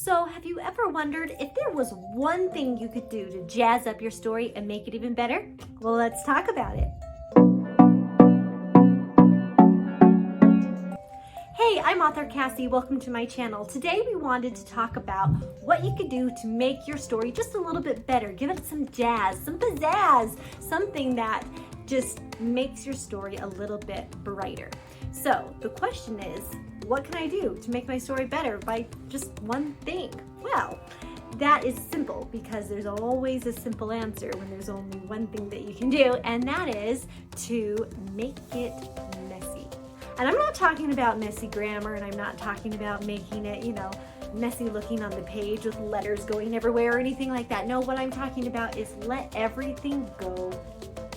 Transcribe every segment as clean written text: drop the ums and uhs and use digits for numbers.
So have you ever wondered if there was one thing you could do to jazz up your story and make it even better? Well, let's talk about it. Hey, I'm author Cassie. Welcome to my channel. Today we wanted to talk about what you could do to make your story just a little bit better. Give it some jazz, some pizzazz, something that just makes your story a little bit brighter. So the question is, what can I do to make my story better by just one thing? Well, that is simple because there's always a simple answer when there's only one thing that you can do, and that is to make it messy. And I'm not talking about messy grammar, and I'm not talking about making it, messy looking on the page with letters going everywhere or anything like that. No, what I'm talking about is let everything go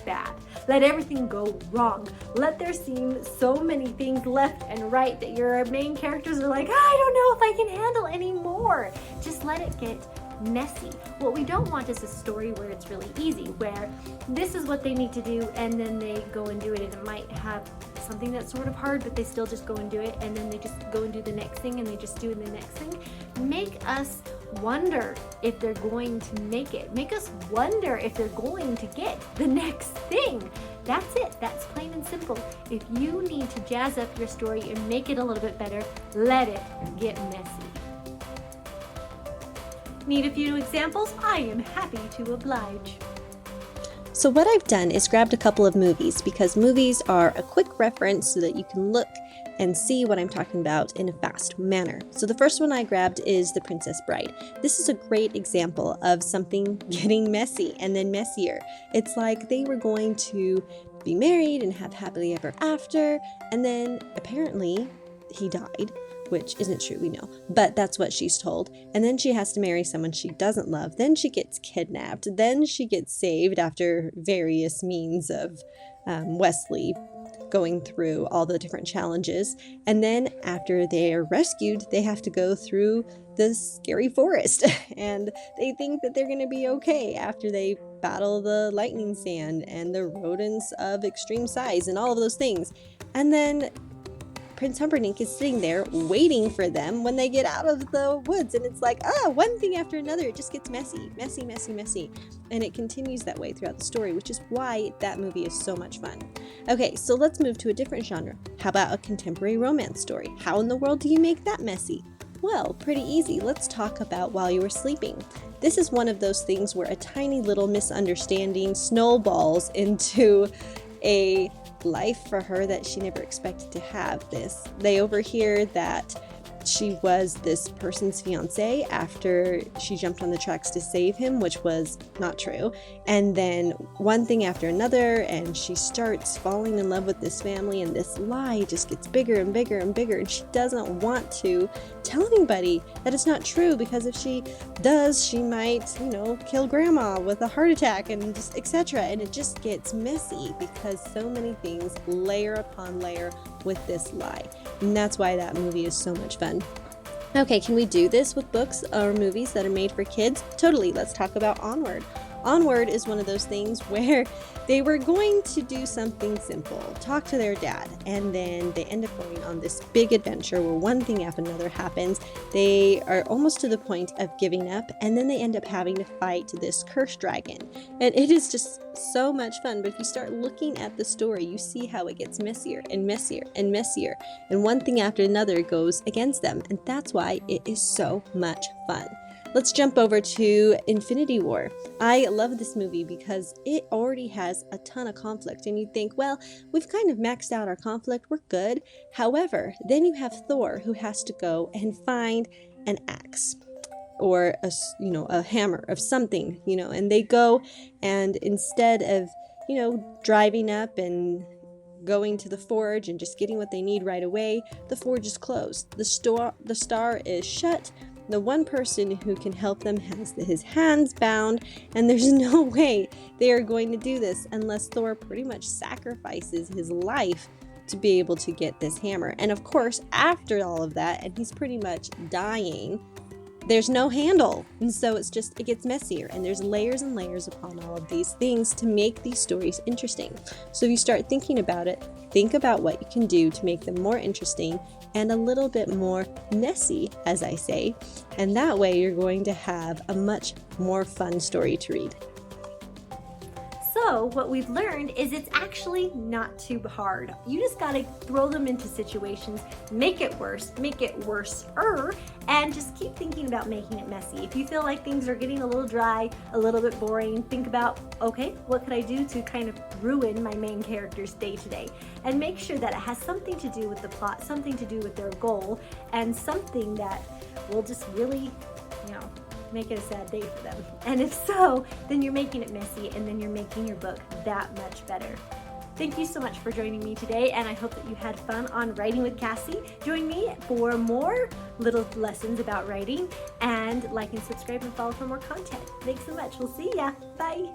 bad. Let everything go wrong. Let there seem so many things left and right that your main characters are like, I don't know if I can handle anymore. Just let it get messy. What we don't want is a story where it's really easy, where this is what they need to do and then they go and do it, and it might have something that's sort of hard, but they still just go and do it, and then they just go and do the next thing, and they just do the next thing. Make us wonder if they're going to make it. Make us wonder if they're going to get the next thing. That's it. That's plain and simple. If you need to jazz up your story and make it a little bit better, let it get messy. Need a few examples? I am happy to oblige. So what I've done is grabbed a couple of movies, because movies are a quick reference so that you can look and see what I'm talking about in a fast manner. So the first one I grabbed is The Princess Bride. This is a great example of something getting messy and then messier. It's like they were going to be married and have happily ever after, and then apparently he died, which isn't true, we know, but that's what she's told. And then she has to marry someone she doesn't love. Then she gets kidnapped. Then she gets saved after various means of Wesley going through all the different challenges. And then after they are rescued, they have to go through the scary forest. And they think that they're going to be okay after they battle the lightning sand and the rodents of extreme size and all of those things. And then Prince Humperdinck is sitting there waiting for them when they get out of the woods, and it's like, one thing after another. It just gets messy, messy, messy, messy, and it continues that way throughout the story, which is why that movie is so much fun. Okay, so let's move to a different genre. How about a contemporary romance story? How in the world do you make that messy? Well, pretty easy. Let's talk about While You Were Sleeping. This is one of those things where a tiny little misunderstanding snowballs into a life for her that she never expected to have. They overhear that she was this person's fiance after she jumped on the tracks to save him, which was not true. And then one thing after another, and she starts falling in love with this family, and this lie just gets bigger and bigger and bigger, and she doesn't want to tell anybody that it's not true, because if she does, she might, kill grandma with a heart attack and just etc. And it just gets messy because so many things layer upon layer with this lie. And that's why that movie is so much fun. Okay, can we do this with books or movies that are made for kids? Totally. Let's talk about Onward. Onward is one of those things where they were going to do something simple, talk to their dad, and then they end up going on this big adventure where one thing after another happens. They are almost to the point of giving up, and then they end up having to fight this cursed dragon. And it is just so much fun, but if you start looking at the story, you see how it gets messier and messier and messier, and one thing after another goes against them, and that's why it is so much fun. Let's jump over to Infinity War. I love this movie because it already has a ton of conflict, and you think, well, we've kind of maxed out our conflict, we're good. However, then you have Thor, who has to go and find an axe or a hammer of something, and they go, and instead of driving up and going to the forge and just getting what they need right away, the forge is closed. The star is shut. The one person who can help them has his hands bound, and there's no way they are going to do this unless Thor pretty much sacrifices his life to be able to get this hammer. And of course, after all of that, and he's pretty much dying, there's no handle. And so it gets messier, and there's layers and layers upon all of these things to make these stories interesting. So if you start thinking about it, think about what you can do to make them more interesting and a little bit more messy, as I say. And that way you're going to have a much more fun story to read. So what we've learned is it's actually not too hard. You just gotta throw them into situations, make it worse, make it worser, and just keep thinking about making it messy. If you feel like things are getting a little dry, a little bit boring, think about, okay, what could I do to kind of ruin my main character's day to day? And make sure that it has something to do with the plot, something to do with their goal, and something that will just really, make it a sad day for them. And if so, then you're making it messy, and then you're making your book that much better. Thank you so much for joining me today, and I hope that you had fun on Writing with Cassie. Join me for more little lessons about writing, and like and subscribe and follow for more content. Thanks so much. We'll see ya. Bye.